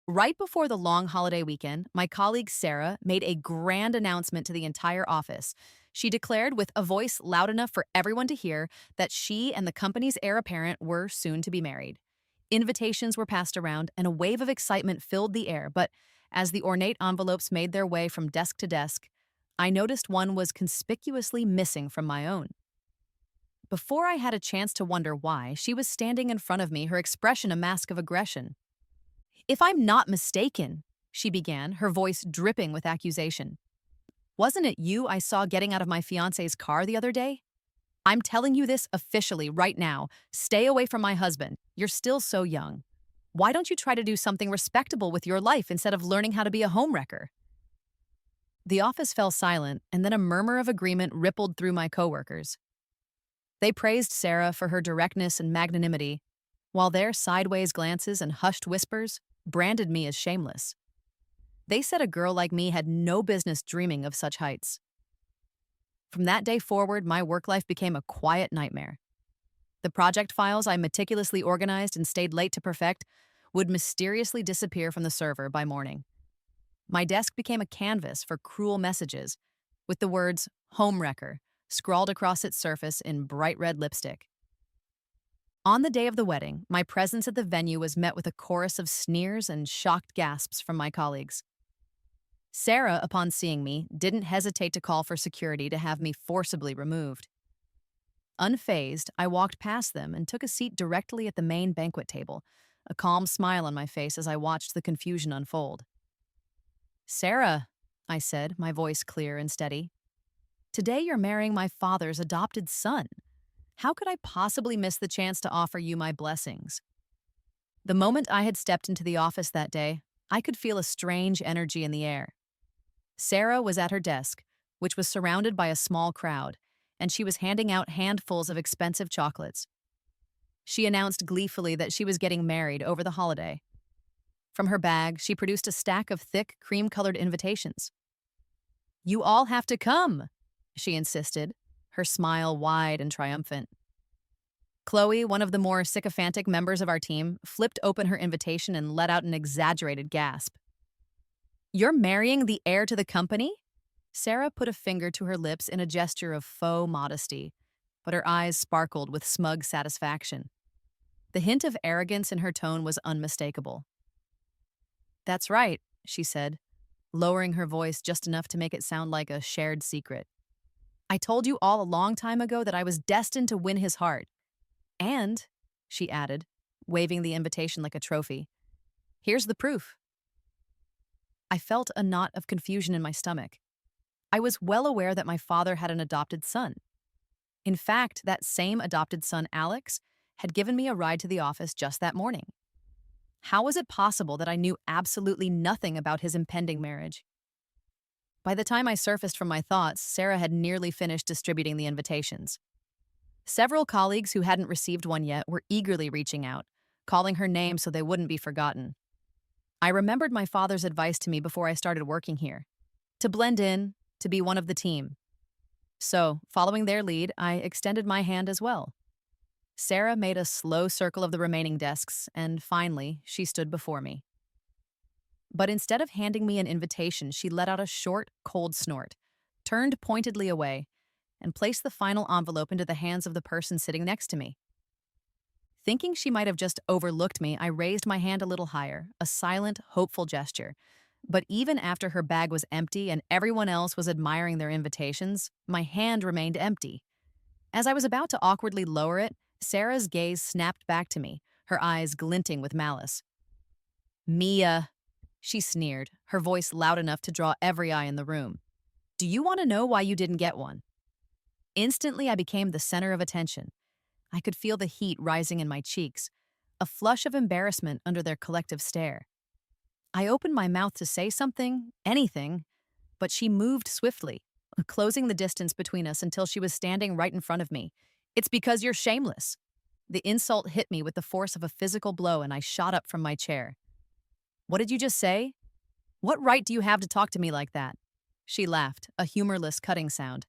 Right before the long holiday weekend, my colleague Sarah made a grand announcement to the entire office. She declared with a voice loud enough for everyone to hear that she and the company's heir apparent were soon to be married. Invitations were passed around, and a wave of excitement filled the air, but as the ornate envelopes made their way from desk to desk, I noticed one was conspicuously missing from my own. Before I had a chance to wonder why, she was standing in front of me, her expression a mask of aggression. "If I'm not mistaken," she began, her voice dripping with accusation, "wasn't it you I saw getting out of my fiance's car the other day? I'm telling you this officially right now. Stay away from my husband. You're still so young. Why don't you try to do something respectable with your life instead of learning how to be a homewrecker?" The office fell silent, and then a murmur of agreement rippled through my coworkers. They praised Sarah for her directness and magnanimity, while their sideways glances and hushed whispers branded me as shameless. They said a girl like me had no business dreaming of such heights. From that day forward, my work life became a quiet nightmare. The project files I meticulously organized and stayed late to perfect would mysteriously disappear from the server by morning. My desk became a canvas for cruel messages, with the words "homewrecker" scrawled across its surface in bright red lipstick. On the day of the wedding, my presence at the venue was met with a chorus of sneers and shocked gasps from my colleagues. Sarah, upon seeing me, didn't hesitate to call for security to have me forcibly removed. Unfazed, I walked past them and took a seat directly at the main banquet table, a calm smile on my face as I watched the confusion unfold. "Sarah," I said, my voice clear and steady, "today you're marrying my father's adopted son. How could I possibly miss the chance to offer you my blessings?" The moment I had stepped into the office that day, I could feel a strange energy in the air. Sarah was at her desk, which was surrounded by a small crowd, and she was handing out handfuls of expensive chocolates. She announced gleefully that she was getting married over the holiday. From her bag, she produced a stack of thick, cream-colored invitations. "You all have to come," she insisted, her smile wide and triumphant. Chloe, one of the more sycophantic members of our team, flipped open her invitation and let out an exaggerated gasp. "You're marrying the heir to the company?" Sarah put a finger to her lips in a gesture of faux modesty, but her eyes sparkled with smug satisfaction. The hint of arrogance in her tone was unmistakable. "That's right," she said, lowering her voice just enough to make it sound like a shared secret. "I told you all a long time ago that I was destined to win his heart. And," she added, waving the invitation like a trophy, "here's the proof." I felt a knot of confusion in my stomach. I was well aware that my father had an adopted son. In fact, that same adopted son, Alex, had given me a ride to the office just that morning. How was it possible that I knew absolutely nothing about his impending marriage? By the time I surfaced from my thoughts, Sarah had nearly finished distributing the invitations. Several colleagues who hadn't received one yet were eagerly reaching out, calling her name so they wouldn't be forgotten. I remembered my father's advice to me before I started working here: to blend in, to be one of the team. So, following their lead, I extended my hand as well. Sarah made a slow circle of the remaining desks, and finally, she stood before me. But instead of handing me an invitation, she let out a short, cold snort, turned pointedly away, and placed the final envelope into the hands of the person sitting next to me. Thinking she might have just overlooked me, I raised my hand a little higher, a silent, hopeful gesture. But even after her bag was empty and everyone else was admiring their invitations, my hand remained empty. As I was about to awkwardly lower it, Sarah's gaze snapped back to me, her eyes glinting with malice. "Mia," she sneered, her voice loud enough to draw every eye in the room, "do you want to know why you didn't get one?" Instantly, I became the center of attention. I could feel the heat rising in my cheeks, a flush of embarrassment under their collective stare. I opened my mouth to say something, anything, but she moved swiftly, closing the distance between us until she was standing right in front of me. "It's because you're shameless." The insult hit me with the force of a physical blow, and I shot up from my chair. "What did you just say? What right do you have to talk to me like that?" She laughed, a humorless cutting sound.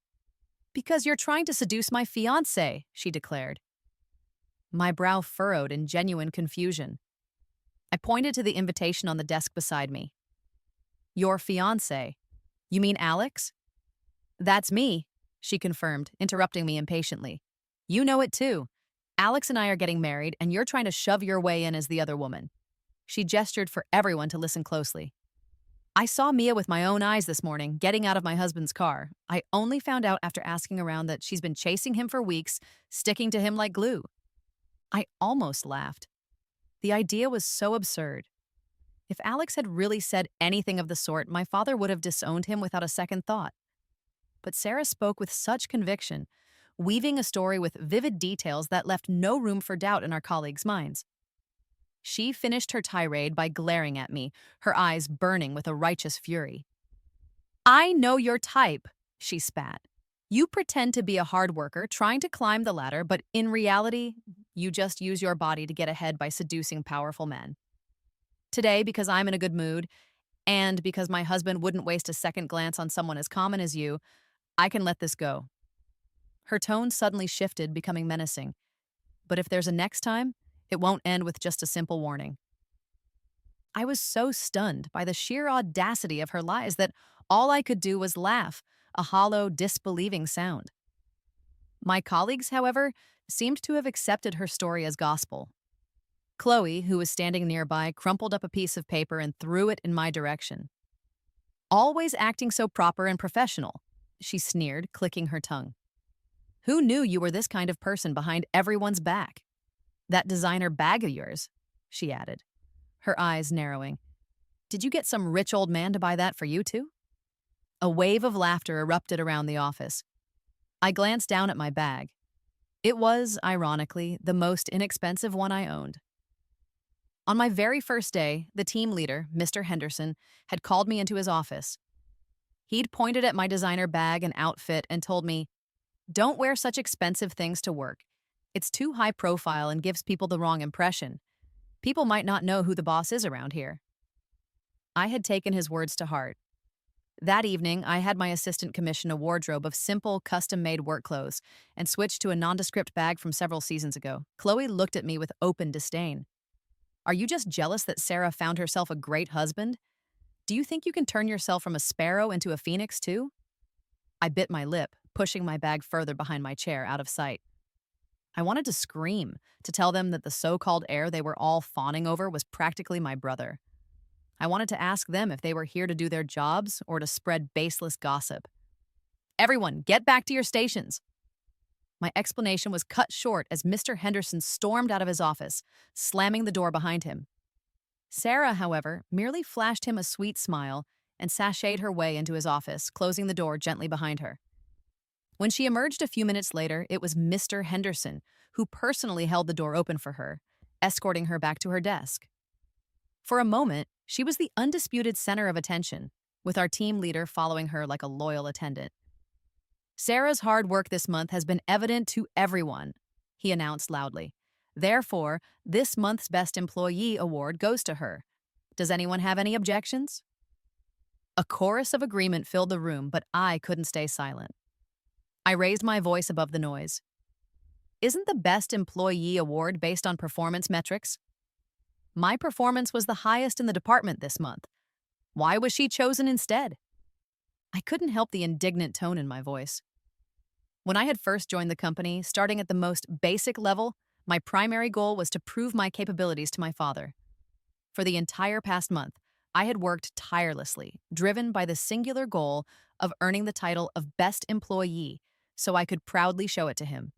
"Because you're trying to seduce my fiancé," she declared. My brow furrowed in genuine confusion. I pointed to the invitation on the desk beside me. Your fiancé. You mean Alex? That's me, she confirmed, interrupting me impatiently. You know it too. Alex and I are getting married, and you're trying to shove your way in as the other woman. She gestured for everyone to listen closely. I saw Mia with my own eyes this morning, getting out of my husband's car. I only found out after asking around that she's been chasing him for weeks, sticking to him like glue. I almost laughed. The idea was so absurd. If Alex had really said anything of the sort, my father would have disowned him without a second thought. But Sarah spoke with such conviction, weaving a story with vivid details that left no room for doubt in our colleagues' minds. She finished her tirade by glaring at me, her eyes burning with a righteous fury. I know your type, she spat. You pretend to be a hard worker, trying to climb the ladder, but in reality, you just use your body to get ahead by seducing powerful men. Today, because I'm in a good mood, and because my husband wouldn't waste a second glance on someone as common as you, I can let this go. Her tone suddenly shifted, becoming menacing. But if there's a next time, it won't end with just a simple warning. I was so stunned by the sheer audacity of her lies that all I could do was laugh, a hollow, disbelieving sound. My colleagues, however, seemed to have accepted her story as gospel. Chloe, who was standing nearby, crumpled up a piece of paper and threw it in my direction. Always acting so proper and professional, she sneered, clicking her tongue. Who knew you were this kind of person behind everyone's back? That designer bag of yours, she added, her eyes narrowing. Did you get some rich old man to buy that for you too? A wave of laughter erupted around the office. I glanced down at my bag. It was, ironically, the most inexpensive one I owned. On my very first day, the team leader, Mr. Henderson, had called me into his office. He'd pointed at my designer bag and outfit and told me, "Don't wear such expensive things to work. It's too high profile and gives people the wrong impression. People might not know who the boss is around here." I had taken his words to heart. That evening, I had my assistant commission a wardrobe of simple, custom-made work clothes and switched to a nondescript bag from several seasons ago. Chloe looked at me with open disdain. Are you just jealous that Sarah found herself a great husband? Do you think you can turn yourself from a sparrow into a phoenix, too? I bit my lip, pushing my bag further behind my chair, out of sight. I wanted to scream, to tell them that the so-called heir they were all fawning over was practically my brother. I wanted to ask them if they were here to do their jobs or to spread baseless gossip. Everyone, get back to your stations. My explanation was cut short as Mr. Henderson stormed out of his office, slamming the door behind him. Sarah, however, merely flashed him a sweet smile and sashayed her way into his office, closing the door gently behind her. When she emerged a few minutes later, it was Mr. Henderson, who personally held the door open for her, escorting her back to her desk. For a moment, she was the undisputed center of attention, with our team leader following her like a loyal attendant. Sarah's hard work this month has been evident to everyone, he announced loudly. Therefore, this month's Best Employee award goes to her. Does anyone have any objections? A chorus of agreement filled the room, but I couldn't stay silent. I raised my voice above the noise. Isn't the Best Employee award based on performance metrics? My performance was the highest in the department this month. Why was she chosen instead? I couldn't help the indignant tone in my voice. When I had first joined the company, starting at the most basic level, my primary goal was to prove my capabilities to my father. For the entire past month, I had worked tirelessly, driven by the singular goal of earning the title of Best Employee, so I could proudly show it to him.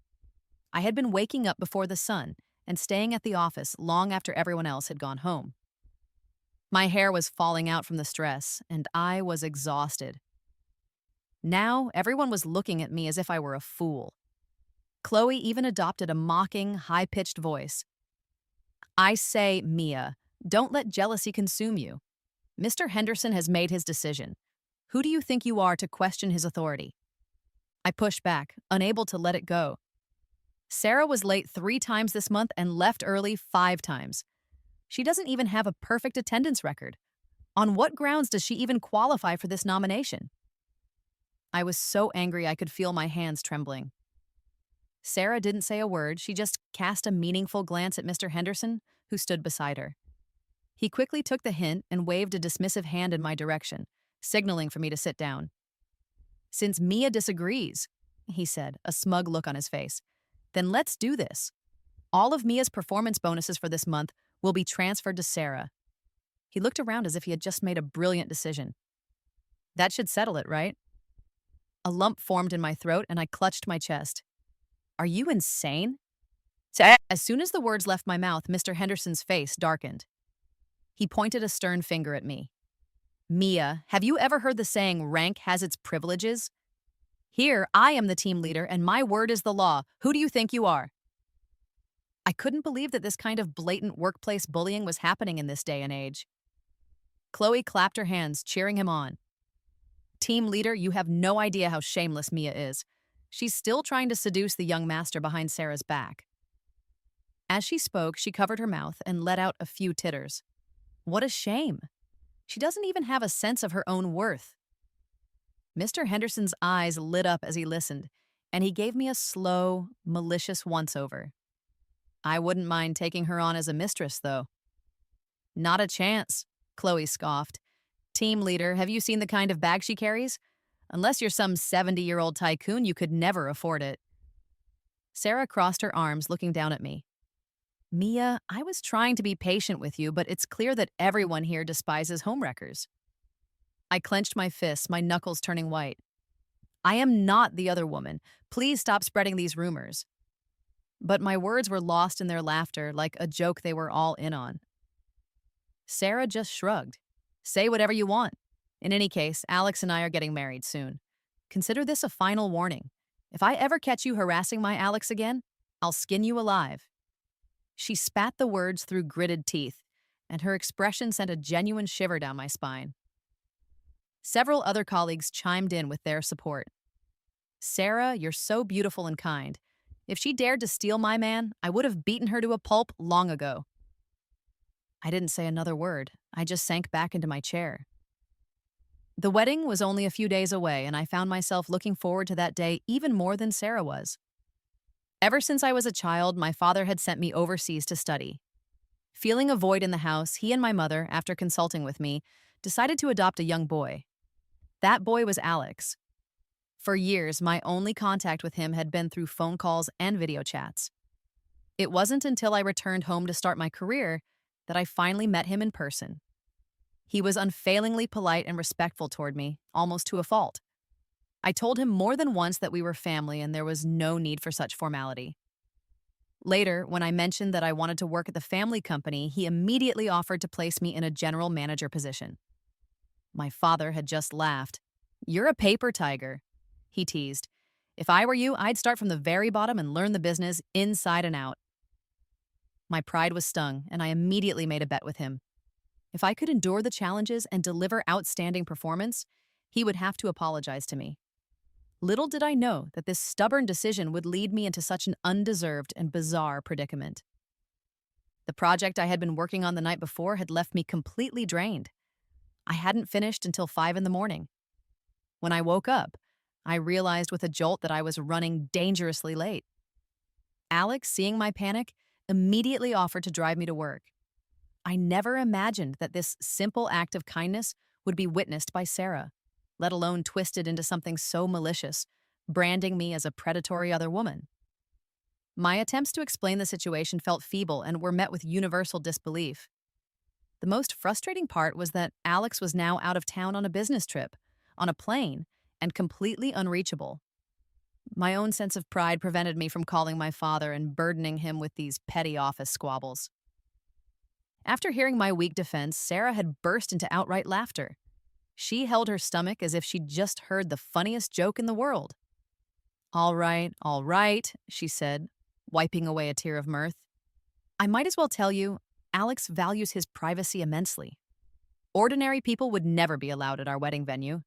I had been waking up before the sun and staying at the office long after everyone else had gone home. My hair was falling out from the stress, and I was exhausted. Now, everyone was looking at me as if I were a fool. Chloe even adopted a mocking, high-pitched voice. I say, Mia, don't let jealousy consume you. Mr. Henderson has made his decision. Who do you think you are to question his authority? I pushed back, unable to let it go. Sarah was late 3 times this month and left early 5 times. She doesn't even have a perfect attendance record. On what grounds does she even qualify for this nomination? I was so angry I could feel my hands trembling. Sarah didn't say a word. She just cast a meaningful glance at Mr. Henderson, who stood beside her. He quickly took the hint and waved a dismissive hand in my direction, signaling for me to sit down. "Since Mia disagrees," he said, a smug look on his face, "then let's do this. All of Mia's performance bonuses for this month will be transferred to Sarah." He looked around as if he had just made a brilliant decision. That should settle it, right? A lump formed in my throat and I clutched my chest. "Are you insane?" As soon as the words left my mouth, Mr. Henderson's face darkened. He pointed a stern finger at me. "Mia, have you ever heard the saying, rank has its privileges? Here, I am the team leader and my word is the law. Who do you think you are?" I couldn't believe that this kind of blatant workplace bullying was happening in this day and age. Chloe clapped her hands, cheering him on. "Team leader, you have no idea how shameless Mia is. She's still trying to seduce the young master behind Sarah's back." As she spoke, she covered her mouth and let out a few titters. What a shame. She doesn't even have a sense of her own worth. Mr. Henderson's eyes lit up as he listened, and he gave me a slow, malicious once-over. "I wouldn't mind taking her on as a mistress, though." "Not a chance," Chloe scoffed. "Team leader, have you seen the kind of bag she carries? Unless you're some 70-year-old tycoon, you could never afford it." Sarah crossed her arms, looking down at me. "Mia, I was trying to be patient with you, but it's clear that everyone here despises homewreckers." I clenched my fists, my knuckles turning white. "I am not the other woman. Please stop spreading these rumors." But my words were lost in their laughter, like a joke they were all in on. Sarah just shrugged. "Say whatever you want. In any case, Alex and I are getting married soon. Consider this a final warning. If I ever catch you harassing my Alex again, I'll skin you alive." She spat the words through gritted teeth, and her expression sent a genuine shiver down my spine. Several other colleagues chimed in with their support. "Sarah, you're so beautiful and kind. If she dared to steal my man, I would have beaten her to a pulp long ago." I didn't say another word. I just sank back into my chair. The wedding was only a few days away, and I found myself looking forward to that day even more than Sarah was. Ever since I was a child, my father had sent me overseas to study. Feeling a void in the house, he and my mother, after consulting with me, decided to adopt a young boy. That boy was Alex. For years, my only contact with him had been through phone calls and video chats. It wasn't until I returned home to start my career that I finally met him in person. He was unfailingly polite and respectful toward me, almost to a fault. I told him more than once that we were family and there was no need for such formality. Later, when I mentioned that I wanted to work at the family company, he immediately offered to place me in a general manager position. My father had just laughed. "You're a paper tiger," he teased. "If I were you, I'd start from the very bottom and learn the business inside and out." My pride was stung, and I immediately made a bet with him. If I could endure the challenges and deliver outstanding performance, he would have to apologize to me. Little did I know that this stubborn decision would lead me into such an undeserved and bizarre predicament. The project I had been working on the night before had left me completely drained. I hadn't finished until 5 in the morning. When I woke up, I realized with a jolt that I was running dangerously late. Alex, seeing my panic, immediately offered to drive me to work. I never imagined that this simple act of kindness would be witnessed by Sarah, let alone twisted into something so malicious, branding me as a predatory other woman. My attempts to explain the situation felt feeble and were met with universal disbelief. The most frustrating part was that Alex was now out of town on a business trip, on a plane, and completely unreachable. My own sense of pride prevented me from calling my father and burdening him with these petty office squabbles. After hearing my weak defense, Sarah had burst into outright laughter. She held her stomach as if she'd just heard the funniest joke in the world. All right, she said, wiping away a tear of mirth. "I might as well tell you, Alex values his privacy immensely. Ordinary people would never be allowed at our wedding venue."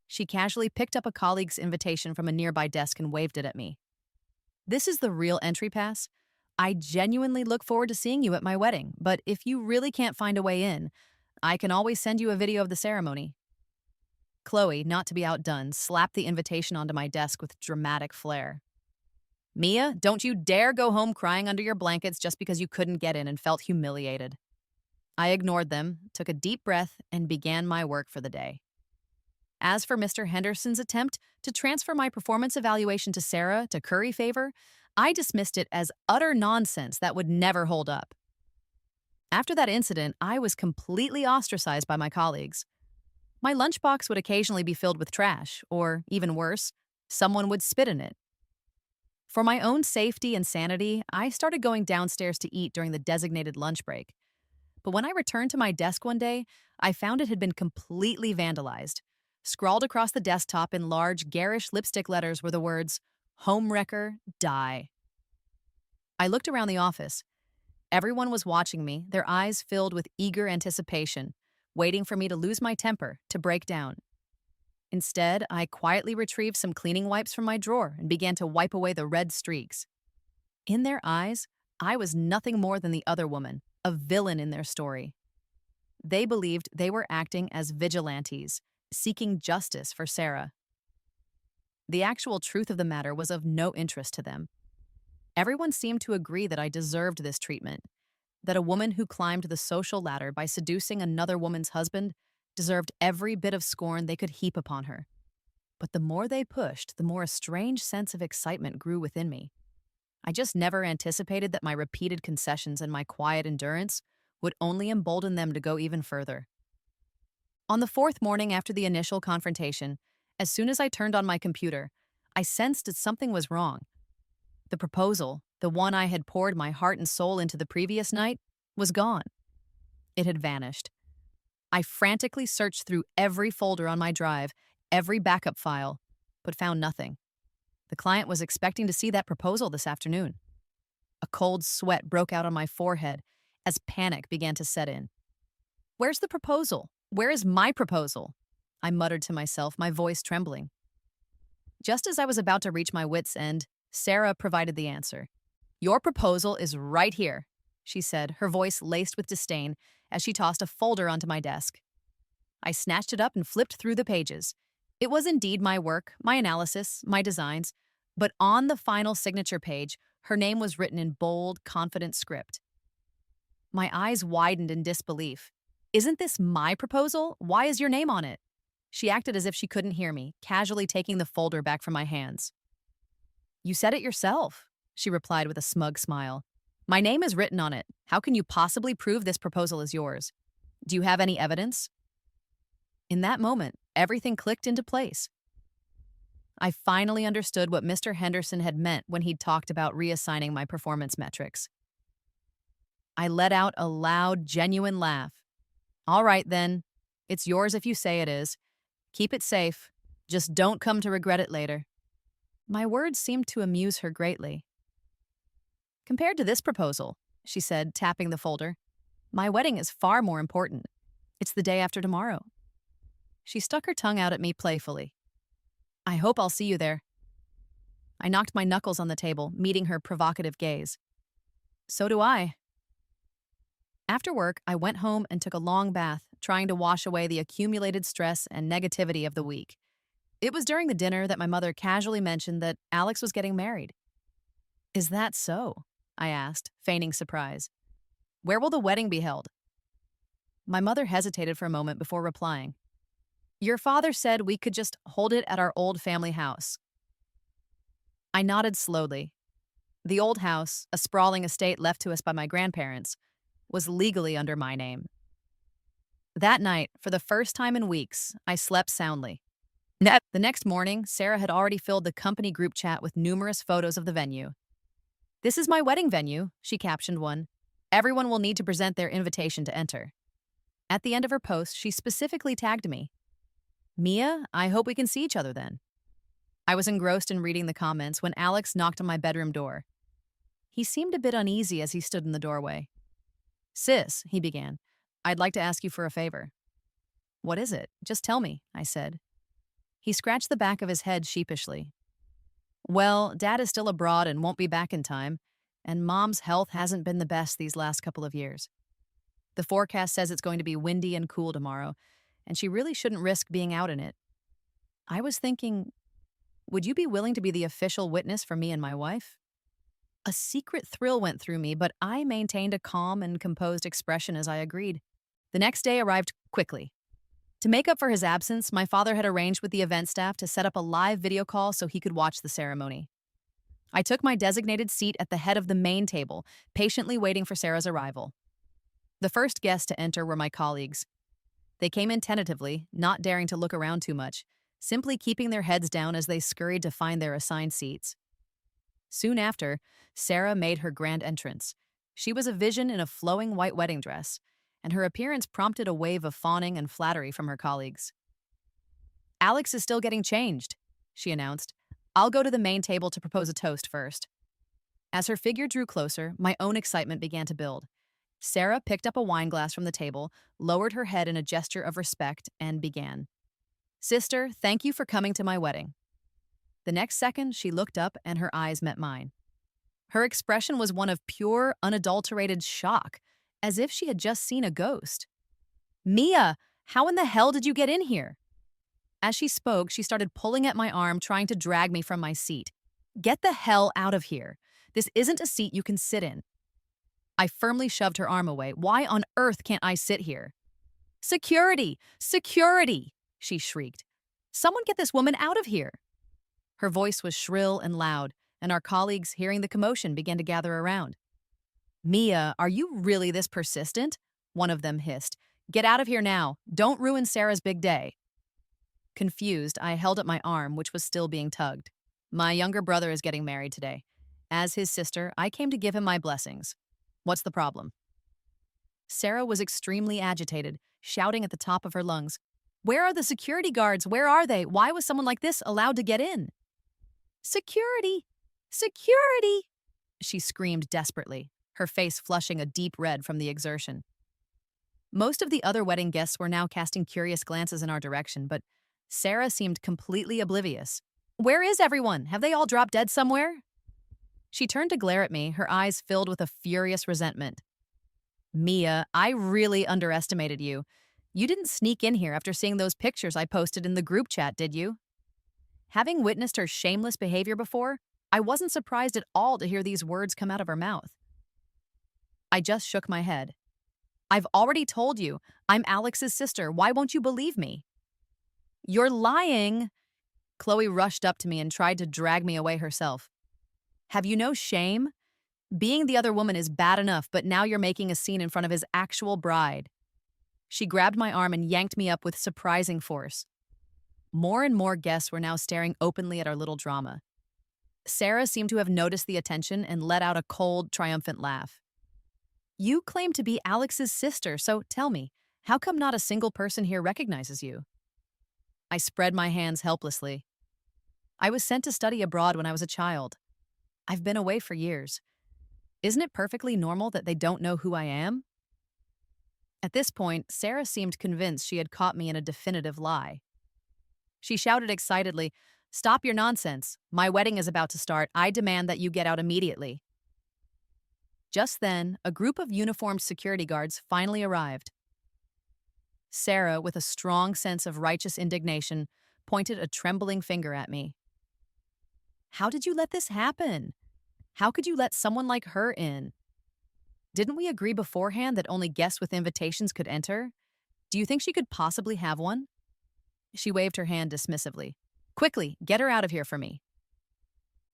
She casually picked up a colleague's invitation from a nearby desk and waved it at me. "This is the real entry pass. I genuinely look forward to seeing you at my wedding, but if you really can't find a way in, I can always send you a video of the ceremony." Chloe, not to be outdone, slapped the invitation onto my desk with dramatic flair. "Mia, don't you dare go home crying under your blankets just because you couldn't get in and felt humiliated." I ignored them, took a deep breath, and began my work for the day. As for Mr. Henderson's attempt to transfer my performance evaluation to Sarah to curry favor, I dismissed it as utter nonsense that would never hold up. After that incident, I was completely ostracized by my colleagues. My lunchbox would occasionally be filled with trash, or, even worse, someone would spit in it. For my own safety and sanity, I started going downstairs to eat during the designated lunch break. But when I returned to my desk one day, I found it had been completely vandalized. Scrawled across the desktop in large, garish lipstick letters were the words, "Homewrecker, die." I looked around the office. Everyone was watching me, their eyes filled with eager anticipation, waiting for me to lose my temper, to break down. Instead, I quietly retrieved some cleaning wipes from my drawer and began to wipe away the red streaks. In their eyes, I was nothing more than the other woman, a villain in their story. They believed they were acting as vigilantes, seeking justice for Sarah. The actual truth of the matter was of no interest to them. Everyone seemed to agree that I deserved this treatment, that a woman who climbed the social ladder by seducing another woman's husband deserved every bit of scorn they could heap upon her. But the more they pushed, the more a strange sense of excitement grew within me. I just never anticipated that my repeated concessions and my quiet endurance would only embolden them to go even further. On the fourth morning after the initial confrontation, as soon as I turned on my computer, I sensed that something was wrong. The proposal, the one I had poured my heart and soul into the previous night, was gone. It had vanished. I frantically searched through every folder on my drive, every backup file, but found nothing. The client was expecting to see that proposal this afternoon. A cold sweat broke out on my forehead as panic began to set in. "Where's the proposal? Where is my proposal?" I muttered to myself, my voice trembling. Just as I was about to reach my wits' end, Sarah provided the answer. "Your proposal is right here," she said, her voice laced with disdain as she tossed a folder onto my desk. I snatched it up and flipped through the pages. It was indeed my work, my analysis, my designs, but on the final signature page, her name was written in bold, confident script. My eyes widened in disbelief. "Isn't this my proposal? Why is your name on it?" She acted as if she couldn't hear me, casually taking the folder back from my hands. "You said it yourself," she replied with a smug smile. "My name is written on it. How can you possibly prove this proposal is yours? Do you have any evidence?" In that moment, everything clicked into place. I finally understood what Mr. Henderson had meant when he'd talked about reassigning my performance metrics. I let out a loud, genuine laugh. "All right, then. It's yours if you say it is. Keep it safe. Just don't come to regret it later." My words seemed to amuse her greatly. "Compared to this proposal," she said, tapping the folder, "my wedding is far more important. It's the day after tomorrow." She stuck her tongue out at me playfully. "I hope I'll see you there." I knocked my knuckles on the table, meeting her provocative gaze. "So do I." After work, I went home and took a long bath, trying to wash away the accumulated stress and negativity of the week. It was during the dinner that my mother casually mentioned that Alex was getting married. "Is that so?" I asked, feigning surprise. "Where will the wedding be held?" My mother hesitated for a moment before replying. "Your father said we could just hold it at our old family house." I nodded slowly. The old house, a sprawling estate left to us by my grandparents, was legally under my name. That night, for the first time in weeks, I slept soundly. The next morning, Sarah had already filled the company group chat with numerous photos of the venue. "This is my wedding venue," she captioned one. "Everyone will need to present their invitation to enter." At the end of her post, she specifically tagged me. "Mia, I hope we can see each other then." I was engrossed in reading the comments when Alex knocked on my bedroom door. He seemed a bit uneasy as he stood in the doorway. "Sis," he began, "I'd like to ask you for a favor." "What is it? Just tell me," I said. He scratched the back of his head sheepishly. "Well, Dad is still abroad and won't be back in time, and Mom's health hasn't been the best these last couple of years. The forecast says it's going to be windy and cool tomorrow, and she really shouldn't risk being out in it. I was thinking, would you be willing to be the official witness for me and my wife?" A secret thrill went through me, but I maintained a calm and composed expression as I agreed. The next day arrived quickly. To make up for his absence, my father had arranged with the event staff to set up a live video call so he could watch the ceremony. I took my designated seat at the head of the main table, patiently waiting for Sarah's arrival. The first guests to enter were my colleagues. They came in tentatively, not daring to look around too much, simply keeping their heads down as they scurried to find their assigned seats. Soon after, Sarah made her grand entrance. She was a vision in a flowing white wedding dress, and her appearance prompted a wave of fawning and flattery from her colleagues. "Alex is still getting changed," she announced. "I'll go to the main table to propose a toast first." As her figure drew closer, my own excitement began to build. Sarah picked up a wine glass from the table, lowered her head in a gesture of respect, and began. "Sister, thank you for coming to my wedding." The next second, she looked up and her eyes met mine. Her expression was one of pure, unadulterated shock, as if she had just seen a ghost. "Mia, how in the hell did you get in here?" As she spoke, she started pulling at my arm, trying to drag me from my seat. "Get the hell out of here. This isn't a seat you can sit in." I firmly shoved her arm away. "Why on earth can't I sit here?" "Security! Security!" she shrieked. "Someone get this woman out of here." Her voice was shrill and loud, and our colleagues, hearing the commotion, began to gather around. "Mia, are you really this persistent?" one of them hissed. "Get out of here now. Don't ruin Sarah's big day." Confused, I held up my arm, which was still being tugged. "My younger brother is getting married today. As his sister, I came to give him my blessings. What's the problem?" Sarah was extremely agitated, shouting at the top of her lungs. "Where are the security guards? Where are they? Why was someone like this allowed to get in?" "Security! Security!" she screamed desperately, her face flushing a deep red from the exertion. Most of the other wedding guests were now casting curious glances in our direction, but Sarah seemed completely oblivious. "Where is everyone? Have they all dropped dead somewhere?" She turned to glare at me, her eyes filled with a furious resentment. "Mia, I really underestimated you. You didn't sneak in here after seeing those pictures I posted in the group chat, did you?" Having witnessed her shameless behavior before, I wasn't surprised at all to hear these words come out of her mouth. I just shook my head. "I've already told you, I'm Alex's sister. Why won't you believe me?" "You're lying!" Chloe rushed up to me and tried to drag me away herself. "Have you no shame? Being the other woman is bad enough, but now you're making a scene in front of his actual bride." She grabbed my arm and yanked me up with surprising force. More and more guests were now staring openly at our little drama. Sarah seemed to have noticed the attention and let out a cold, triumphant laugh. "You claim to be Alex's sister, so tell me, how come not a single person here recognizes you?" I spread my hands helplessly. "I was sent to study abroad when I was a child. I've been away for years. Isn't it perfectly normal that they don't know who I am?" At this point, Sarah seemed convinced she had caught me in a definitive lie. She shouted excitedly, "Stop your nonsense. My wedding is about to start. I demand that you get out immediately." Just then, a group of uniformed security guards finally arrived. Sarah, with a strong sense of righteous indignation, pointed a trembling finger at me. "How did you let this happen? How could you let someone like her in? Didn't we agree beforehand that only guests with invitations could enter? Do you think she could possibly have one?" She waved her hand dismissively. "Quickly, get her out of here for me."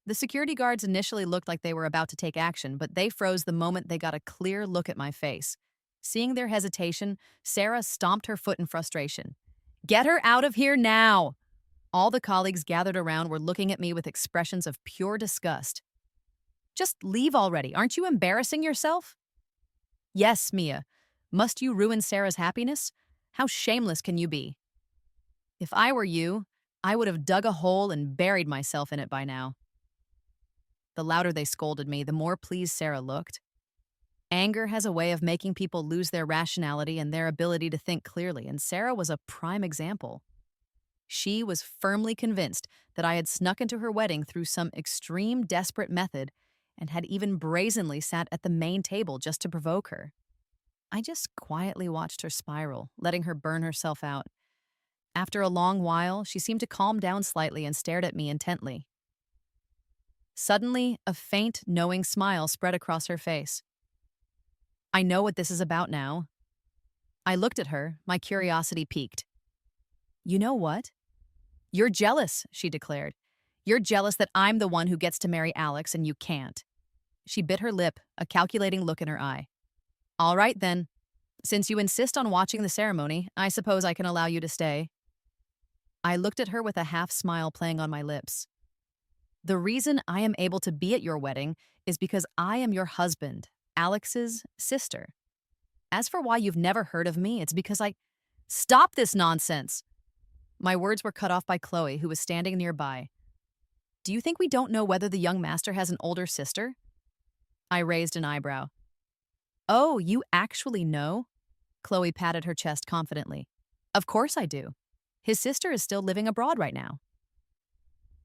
The security guards initially looked like they were about to take action, but they froze the moment they got a clear look at my face. Seeing their hesitation, Sarah stomped her foot in frustration. "Get her out of here now!" All the colleagues gathered around were looking at me with expressions of pure disgust. "Just leave already. Aren't you embarrassing yourself?" "Yes, Mia. Must you ruin Sarah's happiness? How shameless can you be?" "If I were you, I would have dug a hole and buried myself in it by now." The louder they scolded me, the more pleased Sarah looked. Anger has a way of making people lose their rationality and their ability to think clearly, and Sarah was a prime example. She was firmly convinced that I had snuck into her wedding through some extreme, desperate method and had even brazenly sat at the main table just to provoke her. I just quietly watched her spiral, letting her burn herself out. After a long while, she seemed to calm down slightly and stared at me intently. Suddenly, a faint, knowing smile spread across her face. I know what this is about now. I looked at her, my curiosity piqued. You know what? You're jealous, she declared. You're jealous that I'm the one who gets to marry Alex and you can't. She bit her lip, a calculating look in her eye. All right, then. Since you insist on watching the ceremony, I suppose I can allow you to stay. I looked at her with a half smile playing on my lips. The reason I am able to be at your wedding is because I am your husband, Alex's sister. As for why you've never heard of me, it's because I. Stop this nonsense! My words were cut off by Chloe, who was standing nearby. Do you think we don't know whether the young master has an older sister? I raised an eyebrow. Oh, you actually know? Chloe patted her chest confidently. Of course I do. His sister is still living abroad right now.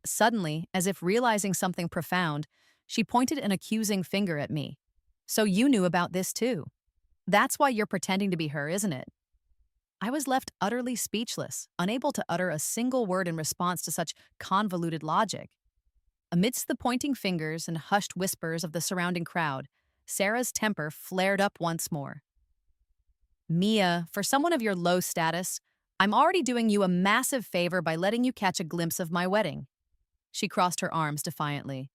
Suddenly, as if realizing something profound, she pointed an accusing finger at me. So you knew about this too. That's why you're pretending to be her, isn't it? I was left utterly speechless, unable to utter a single word in response to such convoluted logic. Amidst the pointing fingers and hushed whispers of the surrounding crowd, Sarah's temper flared up once more. Mia, for someone of your low status, I'm already doing you a massive favor by letting you catch a glimpse of my wedding. She crossed her arms defiantly.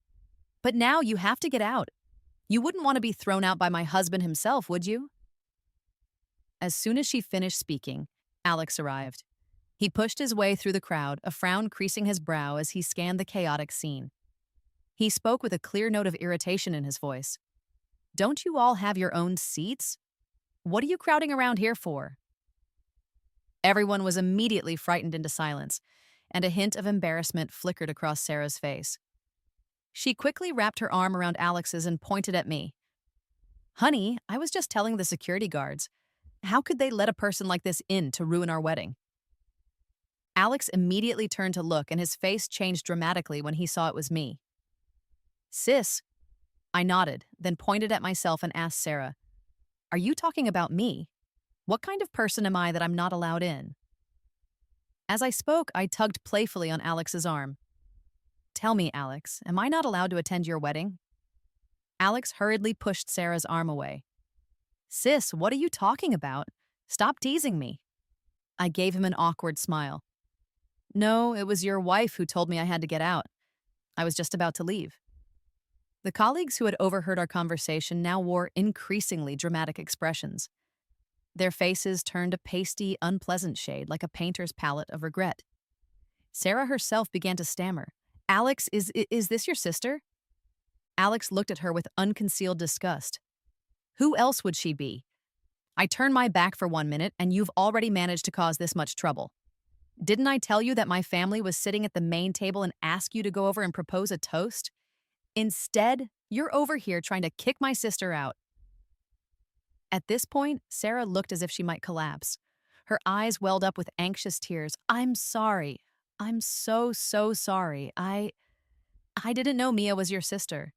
But now you have to get out. You wouldn't want to be thrown out by my husband himself, would you? As soon as she finished speaking, Alex arrived. He pushed his way through the crowd, a frown creasing his brow as he scanned the chaotic scene. He spoke with a clear note of irritation in his voice. Don't you all have your own seats? What are you crowding around here for? Everyone was immediately frightened into silence, and a hint of embarrassment flickered across Sarah's face. She quickly wrapped her arm around Alex's and pointed at me. Honey, I was just telling the security guards. How could they let a person like this in to ruin our wedding? Alex immediately turned to look, and his face changed dramatically when he saw it was me. Sis, I nodded, then pointed at myself and asked Sarah, are you talking about me? What kind of person am I that I'm not allowed in? As I spoke, I tugged playfully on Alex's arm. Tell me, Alex, am I not allowed to attend your wedding? Alex hurriedly pushed Sarah's arm away. Sis, what are you talking about? Stop teasing me. I gave him an awkward smile. No, it was your wife who told me I had to get out. I was just about to leave. The colleagues who had overheard our conversation now wore increasingly dramatic expressions. Their faces turned a pasty, unpleasant shade like a painter's palette of regret. Sarah herself began to stammer. Alex, is this your sister? Alex looked at her with unconcealed disgust. Who else would she be? I turned my back for 1 minute, and you've already managed to cause this much trouble. Didn't I tell you that my family was sitting at the main table and ask you to go over and propose a toast? Instead, you're over here trying to kick my sister out. At this point, Sarah looked as if she might collapse. Her eyes welled up with anxious tears. I'm sorry. I'm so sorry. I didn't know Mia was your sister.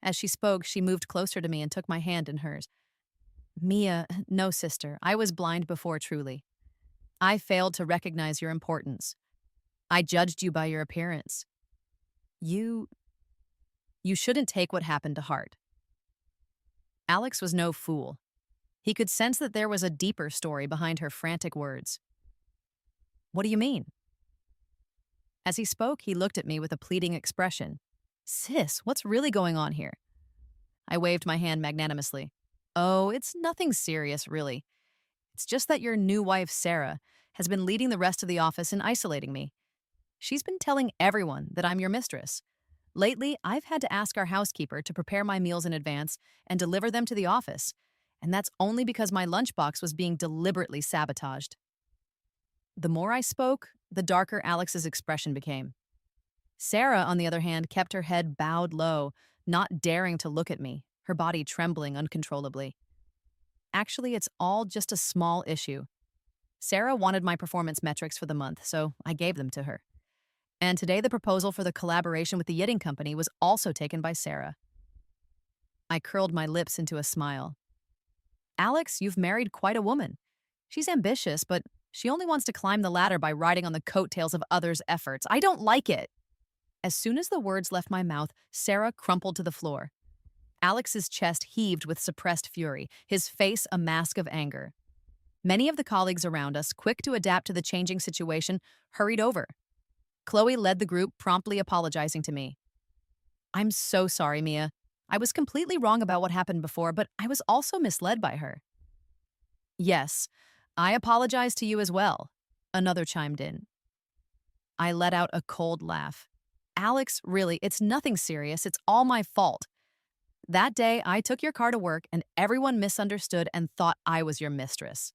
As she spoke, she moved closer to me and took my hand in hers. Mia, no, sister. I was blind before, truly. I failed to recognize your importance. I judged you by your appearance. You shouldn't take what happened to heart. Alex was no fool. He could sense that there was a deeper story behind her frantic words. What do you mean? As he spoke, he looked at me with a pleading expression. Sis, what's really going on here? I waved my hand magnanimously. Oh, it's nothing serious, really. It's just that your new wife, Sarah, has been leading the rest of the office in isolating me. She's been telling everyone that I'm your mistress. Lately, I've had to ask our housekeeper to prepare my meals in advance and deliver them to the office, and that's only because my lunchbox was being deliberately sabotaged. The more I spoke, the darker Alex's expression became. Sarah, on the other hand, kept her head bowed low, not daring to look at me, her body trembling uncontrollably. Actually, it's all just a small issue. Sarah wanted my performance metrics for the month, so I gave them to her. And today the proposal for the collaboration with the Yitting Company was also taken by Sarah. I curled my lips into a smile. Alex, you've married quite a woman. She's ambitious, but she only wants to climb the ladder by riding on the coattails of others' efforts. I don't like it. As soon as the words left my mouth, Sarah crumpled to the floor. Alex's chest heaved with suppressed fury, his face a mask of anger. Many of the colleagues around us, quick to adapt to the changing situation, hurried over. Chloe led the group, promptly apologizing to me. I'm so sorry, Mia. I was completely wrong about what happened before, but I was also misled by her. Yes, I apologize to you as well. Another chimed in. I let out a cold laugh. Alex, really, it's nothing serious. It's all my fault. That day, I took your car to work and everyone misunderstood and thought I was your mistress.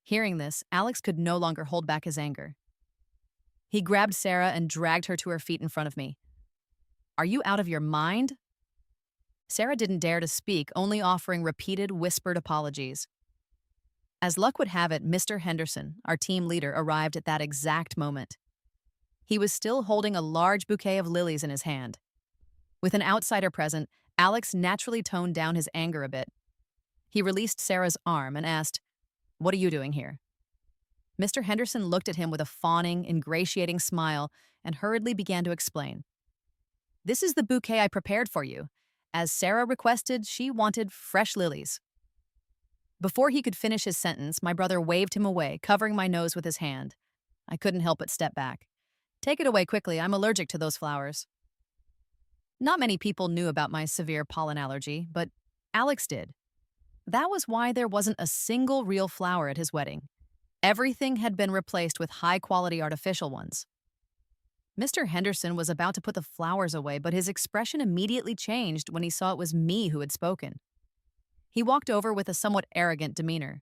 Hearing this, Alex could no longer hold back his anger. He grabbed Sarah and dragged her to her feet in front of me. Are you out of your mind? Sarah didn't dare to speak, only offering repeated, whispered apologies. As luck would have it, Mr. Henderson, our team leader, arrived at that exact moment. He was still holding a large bouquet of lilies in his hand. With an outsider present, Alex naturally toned down his anger a bit. He released Sarah's arm and asked, "What are you doing here?" Mr. Henderson looked at him with a fawning, ingratiating smile and hurriedly began to explain. This is the bouquet I prepared for you. As Sarah requested, she wanted fresh lilies. Before he could finish his sentence, my brother waved him away, covering my nose with his hand. I couldn't help but step back. Take it away quickly, I'm allergic to those flowers. Not many people knew about my severe pollen allergy, but Alex did. That was why there wasn't a single real flower at his wedding. Everything had been replaced with high-quality artificial ones. Mr. Henderson was about to put the flowers away, but his expression immediately changed when he saw it was me who had spoken. He walked over with a somewhat arrogant demeanor.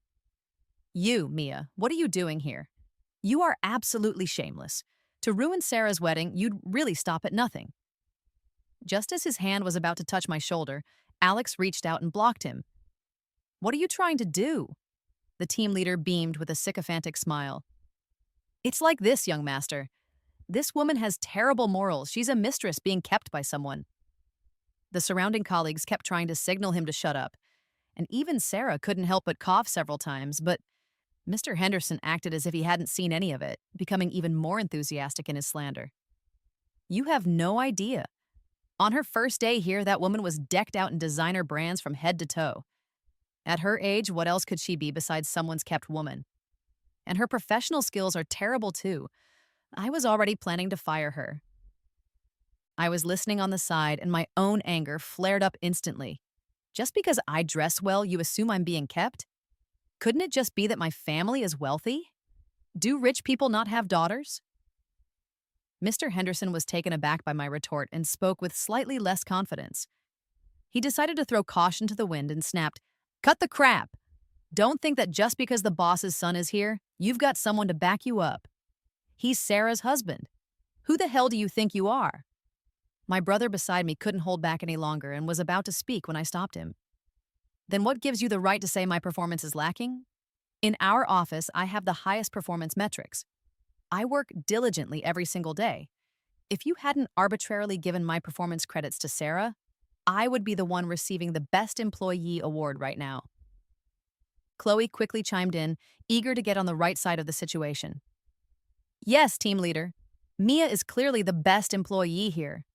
You, Mia, what are you doing here? You are absolutely shameless. To ruin Sarah's wedding, you'd really stop at nothing. Just as his hand was about to touch my shoulder, Alex reached out and blocked him. What are you trying to do? The team leader beamed with a sycophantic smile. It's like this, young master. This woman has terrible morals. She's a mistress being kept by someone. The surrounding colleagues kept trying to signal him to shut up, and even Sarah couldn't help but cough several times, but Mr. Henderson acted as if he hadn't seen any of it, becoming even more enthusiastic in his slander. You have no idea. On her first day here, that woman was decked out in designer brands from head to toe. At her age, what else could she be besides someone's kept woman? And her professional skills are terrible too. I was already planning to fire her. I was listening on the side, and my own anger flared up instantly. Just because I dress well, you assume I'm being kept? Couldn't it just be that my family is wealthy? Do rich people not have daughters? Mr. Henderson was taken aback by my retort and spoke with slightly less confidence. He decided to throw caution to the wind and snapped, "Cut the crap! Don't think that just because the boss's son is here, you've got someone to back you up. He's Sarah's husband. Who the hell do you think you are?" My brother beside me couldn't hold back any longer and was about to speak when I stopped him. Then what gives you the right to say my performance is lacking? In our office, I have the highest performance metrics. I work diligently every single day. If you hadn't arbitrarily given my performance credits to Sarah, I would be the one receiving the Best Employee award right now. Chloe quickly chimed in, eager to get on the right side of the situation. Yes, team leader. Mia is clearly the best employee here.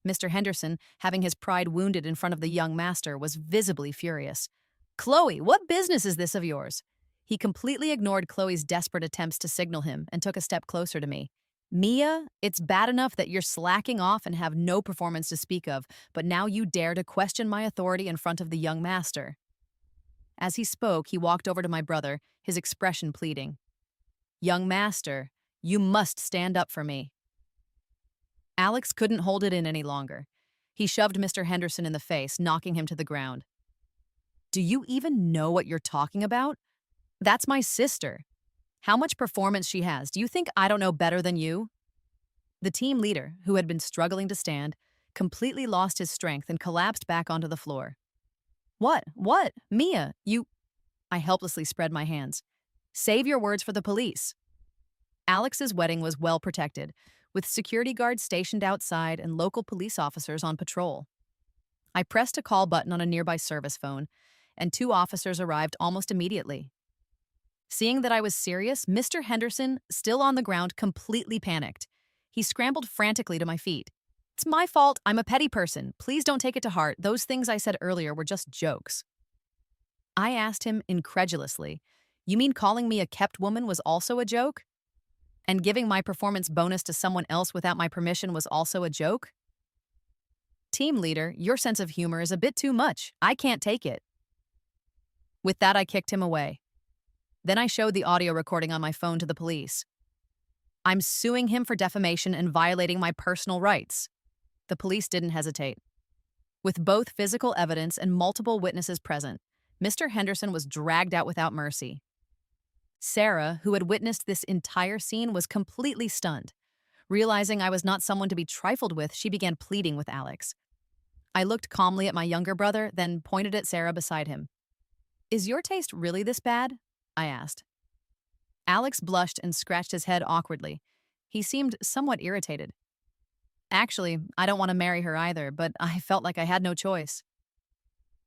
Mr. Henderson, having his pride wounded in front of the young master, was visibly furious. Chloe, what business is this of yours? He completely ignored Chloe's desperate attempts to signal him and took a step closer to me. Mia, it's bad enough that you're slacking off and have no performance to speak of, but now you dare to question my authority in front of the young master. As he spoke, he walked over to my brother, his expression pleading. Young master, you must stand up for me. Alex couldn't hold it in any longer. He shoved Mr. Henderson in the face, knocking him to the ground. Do you even know what you're talking about? That's my sister. How much performance she has. Do you think I don't know better than you? The team leader, who had been struggling to stand, completely lost his strength and collapsed back onto the floor. What? Mia, you... I helplessly spread my hands. Save your words for the police. Alex's wedding was well protected, with security guards stationed outside and local police officers on patrol. I pressed a call button on a nearby service phone, and 2 officers arrived almost immediately. Seeing that I was serious, Mr. Henderson, still on the ground, completely panicked. He scrambled frantically to my feet. It's my fault. I'm a petty person. Please don't take it to heart. Those things I said earlier were just jokes. I asked him incredulously, "You mean calling me a kept woman was also a joke? And giving my performance bonus to someone else without my permission was also a joke?" "Team leader, your sense of humor is a bit too much. I can't take it." With that, I kicked him away. Then I showed the audio recording on my phone to the police. "I'm suing him for defamation and violating my personal rights." The police didn't hesitate. With both physical evidence and multiple witnesses present, Mr. Henderson was dragged out without mercy. Sarah, who had witnessed this entire scene, was completely stunned. Realizing I was not someone to be trifled with, she began pleading with Alex. I looked calmly at my younger brother, then pointed at Sarah beside him. "Is your taste really this bad?" I asked. Alex blushed and scratched his head awkwardly. He seemed somewhat irritated. "Actually, I don't want to marry her either, but I felt like I had no choice."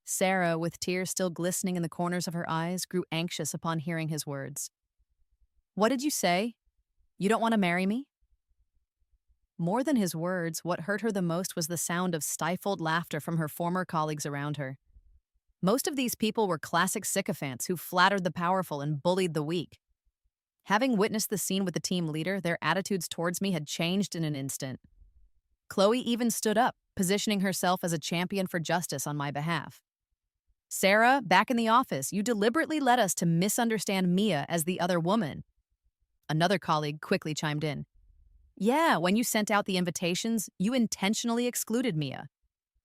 Sarah, with tears still glistening in the corners of her eyes, grew anxious upon hearing his words. "What did you say? You don't want to marry me?" More than his words, what hurt her the most was the sound of stifled laughter from her former colleagues around her. Most of these people were classic sycophants who flattered the powerful and bullied the weak. Having witnessed the scene with the team leader, their attitudes towards me had changed in an instant. Chloe even stood up, positioning herself as a champion for justice on my behalf. "Sarah, back in the office, you deliberately led us to misunderstand Mia as the other woman." Another colleague quickly chimed in. "Yeah, when you sent out the invitations, you intentionally excluded Mia.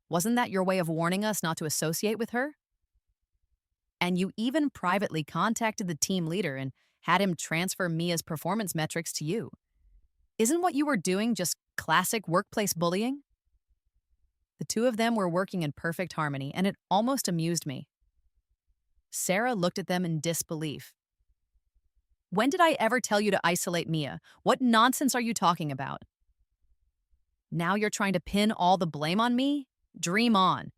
Wasn't that your way of warning us not to associate with her? And you even privately contacted the team leader and had him transfer Mia's performance metrics to you. Isn't what you were doing just classic workplace bullying?" The two of them were working in perfect harmony, and it almost amused me. Sarah looked at them in disbelief. "When did I ever tell you to isolate Mia? What nonsense are you talking about? Now you're trying to pin all the blame on me? Dream on."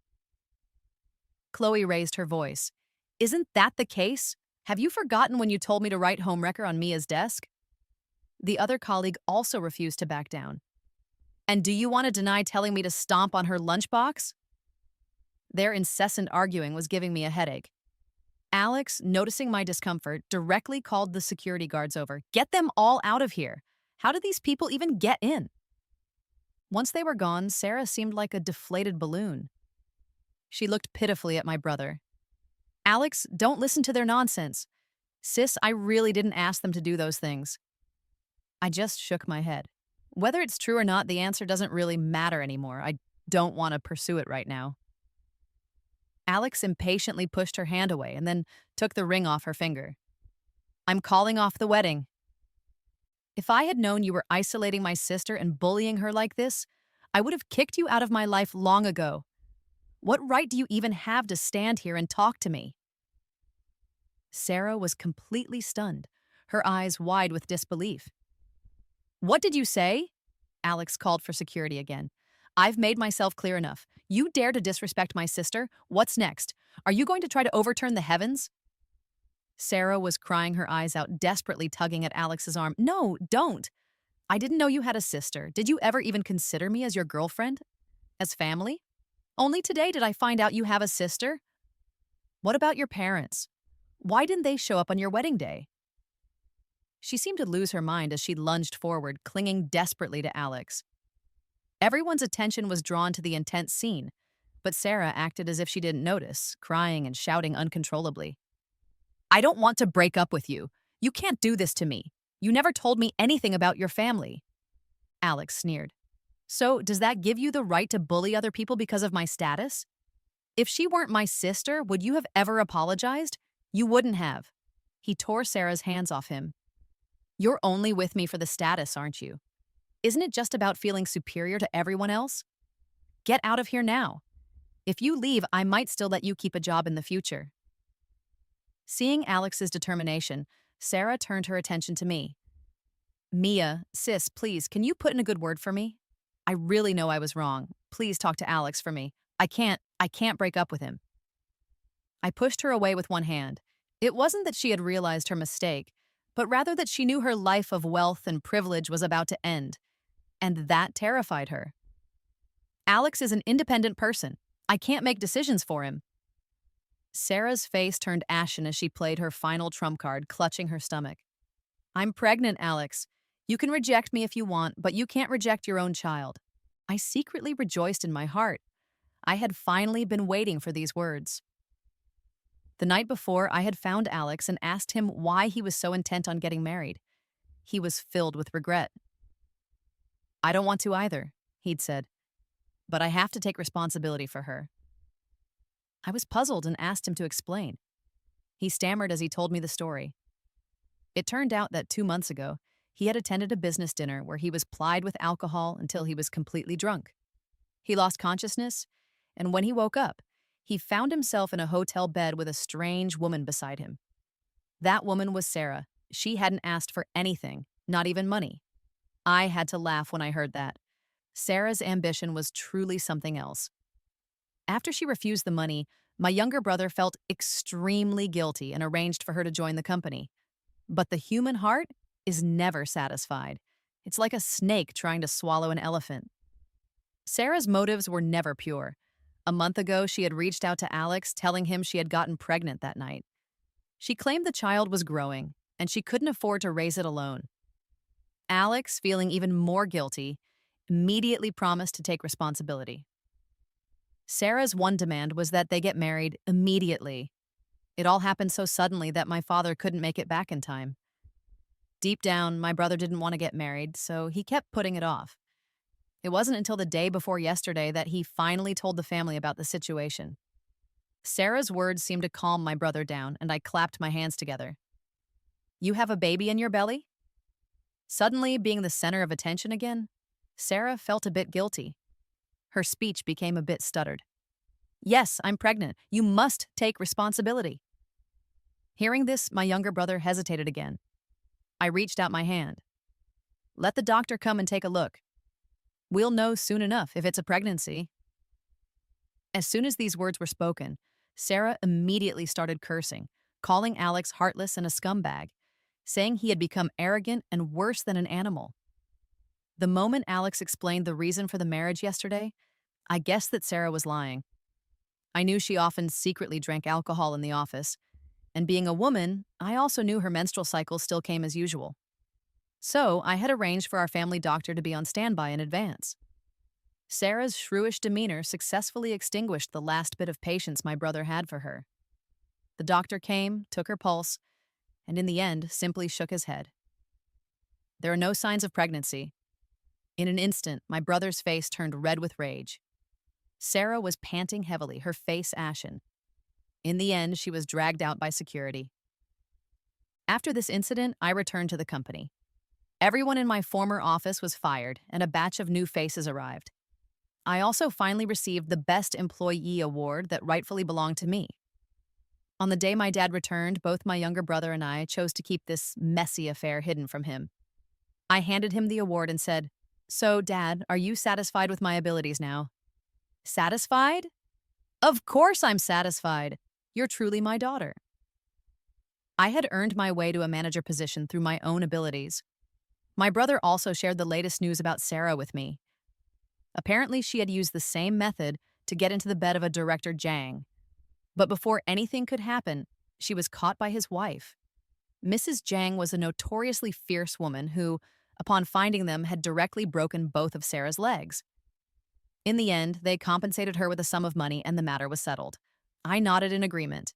Chloe raised her voice. "Isn't that the case? Have you forgotten when you told me to write homewrecker on Mia's desk?" The other colleague also refused to back down. "And do you want to deny telling me to stomp on her lunchbox?" Their incessant arguing was giving me a headache. Alex, noticing my discomfort, directly called the security guards over. "Get them all out of here. How did these people even get in?" Once they were gone, Sarah seemed like a deflated balloon. She looked pitifully at my brother. "Alex, don't listen to their nonsense. Sis, I really didn't ask them to do those things." I just shook my head. Whether it's true or not, the answer doesn't really matter anymore. I don't want to pursue it right now. Alex impatiently pushed her hand away and then took the ring off her finger. "I'm calling off the wedding. If I had known you were isolating my sister and bullying her like this, I would have kicked you out of my life long ago. What right do you even have to stand here and talk to me?" Sarah was completely stunned, her eyes wide with disbelief. "What did you say?" Alex called for security again. "I've made myself clear enough. You dare to disrespect my sister? What's next? Are you going to try to overturn the heavens?" Sarah was crying her eyes out, desperately tugging at Alex's arm. "No, don't. I didn't know you had a sister. Did you ever even consider me as your girlfriend? As family? Only today did I find out you have a sister. What about your parents? Why didn't they show up on your wedding day?" She seemed to lose her mind as she lunged forward, clinging desperately to Alex. Everyone's attention was drawn to the intense scene, but Sarah acted as if she didn't notice, crying and shouting uncontrollably. "I don't want to break up with you. You can't do this to me. You never told me anything about your family." Alex sneered. "So, does that give you the right to bully other people because of my status? If she weren't my sister, would you have ever apologized? You wouldn't have." He tore Sarah's hands off him. "You're only with me for the status, aren't you? Isn't it just about feeling superior to everyone else? Get out of here now. If you leave, I might still let you keep a job in the future." Seeing Alex's determination, Sarah turned her attention to me. "Mia, sis, please, can you put in a good word for me? I really know I was wrong. Please talk to Alex for me. I can't break up with him." I pushed her away with one hand. It wasn't that she had realized her mistake, but rather that she knew her life of wealth and privilege was about to end. and that terrified her. Alex is an independent person. I can't make decisions for him. Sarah's face turned ashen as she played her final trump card, clutching her stomach. I'm pregnant, Alex. You can reject me if you want, but you can't reject your own child. I secretly rejoiced in my heart. I had finally been waiting for these words. The night before, I had found Alex and asked him why he was so intent on getting married. He was filled with regret. I don't want to either, he'd said, but I have to take responsibility for her. I was puzzled and asked him to explain. He stammered as he told me the story. It turned out that 2 months ago, he had attended a business dinner where he was plied with alcohol until he was completely drunk. He lost consciousness, and when he woke up, he found himself in a hotel bed with a strange woman beside him. That woman was Sarah. She hadn't asked for anything, not even money. I had to laugh when I heard that. Sarah's ambition was truly something else. After she refused the money, my younger brother felt extremely guilty and arranged for her to join the company. But the human heart is never satisfied. It's like a snake trying to swallow an elephant. Sarah's motives were never pure. A month ago, she had reached out to Alex, telling him she had gotten pregnant that night. She claimed the child was growing, and she couldn't afford to raise it alone. Alex, feeling even more guilty, immediately promised to take responsibility. Sarah's one demand was that they get married immediately. It all happened so suddenly that my father couldn't make it back in time. Deep down, my brother didn't want to get married, so he kept putting it off. It wasn't until the day before yesterday that he finally told the family about the situation. Sarah's words seemed to calm my brother down, and I clapped my hands together. You have a baby in your belly? Suddenly, being the center of attention again, Sarah felt a bit guilty. Her speech became a bit stuttered. Yes, I'm pregnant. You must take responsibility. Hearing this, my younger brother hesitated again. I reached out my hand. Let the doctor come and take a look. We'll know soon enough if it's a pregnancy. As soon as these words were spoken, Sarah immediately started cursing, calling Alex heartless and a scumbag, saying he had become arrogant and worse than an animal. The moment Alex explained the reason for the marriage yesterday, I guessed that Sarah was lying. I knew she often secretly drank alcohol in the office, and being a woman, I also knew her menstrual cycle still came as usual. So I had arranged for our family doctor to be on standby in advance. Sarah's shrewish demeanor successfully extinguished the last bit of patience my brother had for her. The doctor came, took her pulse, and in the end simply shook his head. There are no signs of pregnancy. In an instant, my brother's face turned red with rage. Sarah was panting heavily, her face ashen. In the end, she was dragged out by security. After this incident, I returned to the company. Everyone in my former office was fired, and a batch of new faces arrived. I also finally received the Best Employee award that rightfully belonged to me. On the day my dad returned, both my younger brother and I chose to keep this messy affair hidden from him. I handed him the award and said, So, Dad, are you satisfied with my abilities now? Satisfied? Of course I'm satisfied. You're truly my daughter. I had earned my way to a manager position through my own abilities. My brother also shared the latest news about Sarah with me. Apparently, she had used the same method to get into the bed of a director Jang. But before anything could happen, she was caught by his wife. Mrs. Jang was a notoriously fierce woman who, upon finding them, had directly broken both of Sarah's legs. In the end, they compensated her with a sum of money and the matter was settled. I nodded in agreement.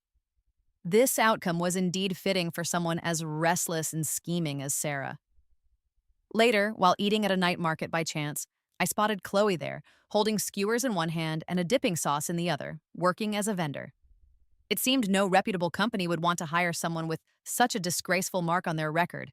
This outcome was indeed fitting for someone as restless and scheming as Sarah. Later, while eating at a night market by chance, I spotted Chloe there, holding skewers in one hand and a dipping sauce in the other, working as a vendor. It seemed no reputable company would want to hire someone with such a disgraceful mark on their record,